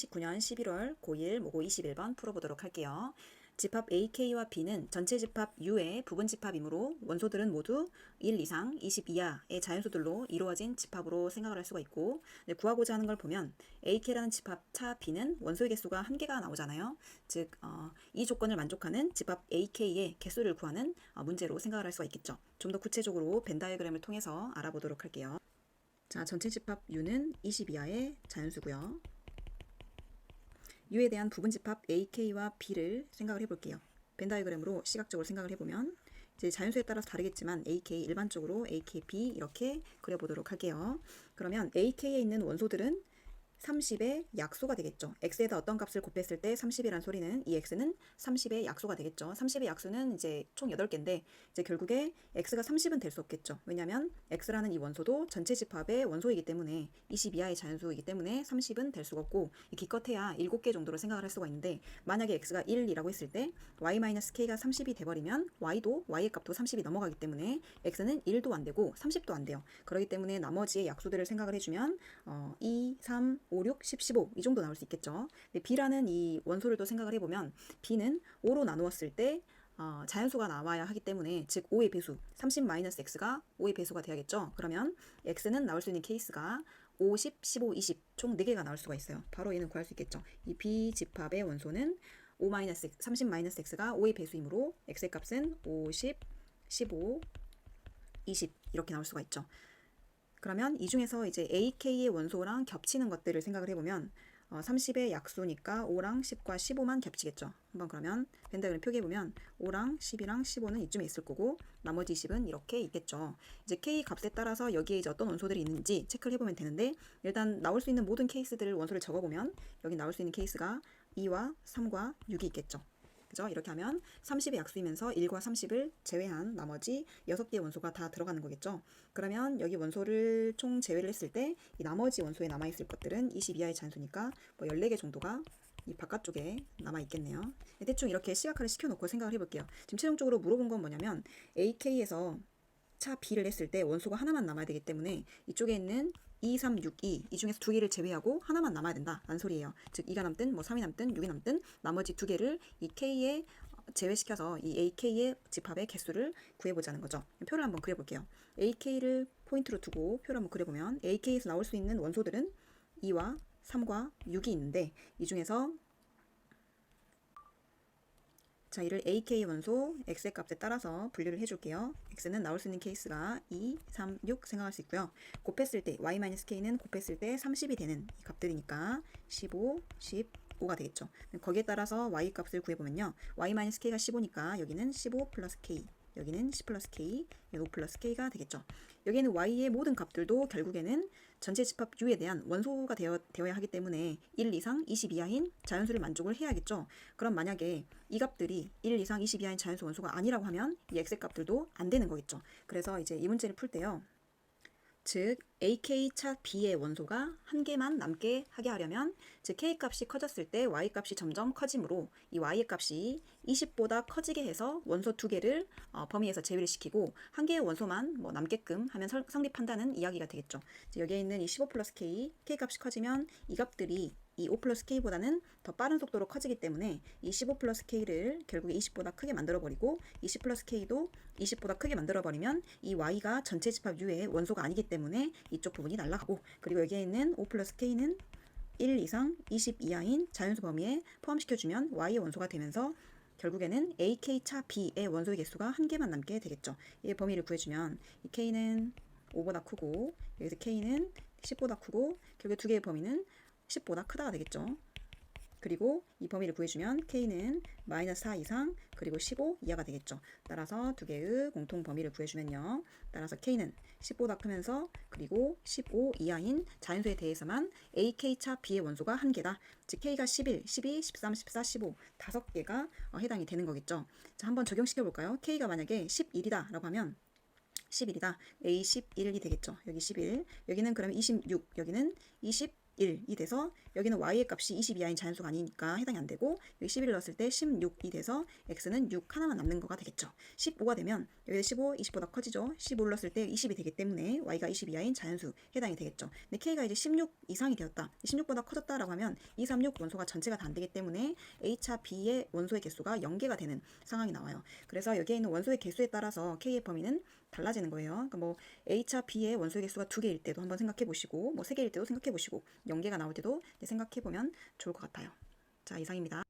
2019년 11월 고1 모고 21번 풀어보도록 할게요. 집합 AK와 B는 전체 집합 U의 부분 집합이므로 원소들은 모두 1 이상 20 이하의 자연수들로 이루어진 집합으로 생각을 할 수가 있고, 구하고자 하는 걸 보면 AK라는 집합차 B는 원소의 개수가 1개가 나오잖아요. 즉 이 조건을 만족하는 집합 AK의 개수를 구하는 문제로 생각을 할 수가 있겠죠. 좀 더 구체적으로 벤 다이어그램을 통해서 알아보도록 할게요. 자, 전체 집합 U는 20 이하의 자연수고요. U에 대한 부분 집합 AK와 B를 생각을 해볼게요. 벤 다이어그램으로 시각적으로 생각을 해보면 이제 자연수에 따라서 다르겠지만 AK 일반적으로 AK, B 이렇게 그려보도록 할게요. 그러면 AK에 있는 원소들은 30의 약소가 되겠죠. x에다 어떤 값을 곱했을 때 30이란 소리는 이 x는 30의 약소가 되겠죠. 30의 약수는 이제 총 8개인데 이제 결국에 x가 30은 될 수 없겠죠. 왜냐하면 x라는 이 원소도 전체 집합의 원소이기 때문에 20 이하의 자연수이기 때문에 30은 될 수가 없고, 기껏해야 7개 정도로 생각을 할 수가 있는데, 만약에 x가 1이라고 했을 때 y-k가 30이 돼버리면 y도 y의 값도 30이 넘어가기 때문에 x는 1도 안 되고 30도 안 돼요. 그렇기 때문에 나머지의 약수들을 생각을 해주면 2, 3, 5, 6, 10, 15 이 정도 나올 수 있겠죠. B라는 이 원소를 또 생각을 해보면 B는 5로 나누었을 때 자연수가 나와야 하기 때문에, 즉 5의 배수 30-x가 5의 배수가 돼야겠죠. 그러면 x는 나올 수 있는 케이스가 5, 10, 15, 20 총 4개가 나올 수가 있어요. 바로 얘는 구할 수 있겠죠. 이 B 집합의 원소는 30-x가 5의 배수이므로 x의 값은 50, 15, 20 이렇게 나올 수가 있죠. 그러면 이 중에서 이제 AK의 원소랑 겹치는 것들을 생각을 해보면 30의 약수니까 5랑 10과 15만 겹치겠죠. 한번 그러면 벤 다이어그램 표기해보면 5랑 10이랑 15는 이쯤에 있을 거고 나머지 10은 이렇게 있겠죠. 이제 K 값에 따라서 여기에 이제 어떤 원소들이 있는지 체크를 해보면 되는데, 일단 나올 수 있는 모든 케이스들을 원소를 적어보면 여기 나올 수 있는 케이스가 2와 3과 6이 있겠죠. 그죠? 이렇게 하면 30의 약수이면서 1과 30을 제외한 나머지 6개의 원소가 다 들어가는 거겠죠. 그러면 여기 원소를 총 제외를 했을 때 이 나머지 원소에 남아있을 것들은 20 이하의 자연수니까 뭐 14개 정도가 이 바깥쪽에 남아있겠네요. 대충 이렇게 시각화를 시켜놓고 생각을 해볼게요. 지금 최종적으로 물어본 건 뭐냐면 AK에서 차 B를 했을 때 원소가 하나만 남아야 되기 때문에 이쪽에 있는 2, 3, 6, 2 이 중에서 2개를 제외하고 하나만 남아야 된다 라는 소리예요. 즉 2가 남든 뭐 3이 남든 6이 남든 나머지 2개를 이 K에 제외시켜서 이 AK의 집합의 개수를 구해보자는 거죠. 표를 한번 그려볼게요. AK를 포인트로 두고 표를 한번 그려보면 AK에서 나올 수 있는 원소들은 2와 3과 6이 있는데, 이 중에서 자, 이를 AK 원소 x의 값에 따라서 분류를 해줄게요. x는 나올 수 있는 케이스가 2, 3, 6 생각할 수 있고요. 곱했을 때 y-k는 곱했을 때 30이 되는 이 값들이니까 15, 15가 되겠죠. 거기에 따라서 y 값을 구해보면요. y-k가 15니까 여기는 15 플러스 k, 여기는 10 플러스 k, 5 플러스 k가 되겠죠. 여기에는 y의 모든 값들도 결국에는 전체 집합 U에 대한 원소가 되어야 하기 때문에 1 이상 20 이하인 자연수를 만족을 해야겠죠. 그럼 만약에 이 값들이 1 이상 20 이하인 자연수 원소가 아니라고 하면 이 x의 값들도 안 되는 거겠죠. 그래서 이제 이 문제를 풀 때요, 즉 AK 차 B의 원소가 1개만 남게 하게 하려면, 즉 K 값이 커졌을 때 Y 값이 점점 커지므로 이 Y의 값이 20보다 커지게 해서 원소 2개를 범위에서 제외를 시키고 1개의 원소만 뭐 남게끔 하면 성립한다는 이야기가 되겠죠. 여기에 있는 이 15 플러스 K, K 값이 커지면 이 값들이 이 5 플러스 K보다는 더 빠른 속도로 커지기 때문에 이 15 플러스 K를 결국에 20보다 크게 만들어버리고 20 플러스 K도 20보다 크게 만들어버리면 이 Y가 전체 집합 U의 원소가 아니기 때문에 이쪽 부분이 날아가고, 그리고 여기에 있는 5 플러스 K는 1 이상 20 이하인 자연수 범위에 포함시켜주면 Y의 원소가 되면서 결국에는 AK 차 B의 원소의 개수가 1개만 남게 되겠죠. 이 범위를 구해주면 이 K는 5보다 크고 여기서 K는 10보다 크고 결국 2개의 범위는 10보다 크다가 되겠죠. 그리고 이 범위를 구해주면 K는 마이너스 4 이상 그리고 15 이하가 되겠죠. 따라서 2개의 공통 범위를 구해주면요, 따라서 K는 10보다 크면서 그리고 15 이하인 자연수에 대해서만 AK 차 B의 원소가 1개다. 즉 K가 11, 12, 13, 14, 15 5개가 해당이 되는 거겠죠. 자, 한번 적용시켜 볼까요? K가 만약에 11이다 라고 하면 11이다. A 11이 되겠죠. 여기 11, 여기는 그러면 26, 여기는 20 11이 돼서 여기는 y의 값이 20 이하인 자연수가 아니니까 해당이 안 되고 여기 11을 넣었을 때 16이 돼서 x는 6 하나만 남는 거가 되겠죠. 15가 되면 여기 15, 20보다 커지죠. 15를 넣었을 때 20이 되기 때문에 y가 20 이하인 자연수 해당이 되겠죠. 근데 k가 이제 16 이상이 되었다. 16보다 커졌다라고 하면 2, 3, 6 원소가 전체가 다 안 되기 때문에 a차 b의 원소의 개수가 0개가 되는 상황이 나와요. 그래서 여기에 있는 원소의 개수에 따라서 k의 범위는 달라지는 거예요. 그러니까 뭐 A차 B의 원소의 개수가 2개일 때도 한번 생각해 보시고 뭐 3개일 때도 생각해 보시고 0개가 나올 때도 생각해 보면 좋을 것 같아요. 자, 이상입니다.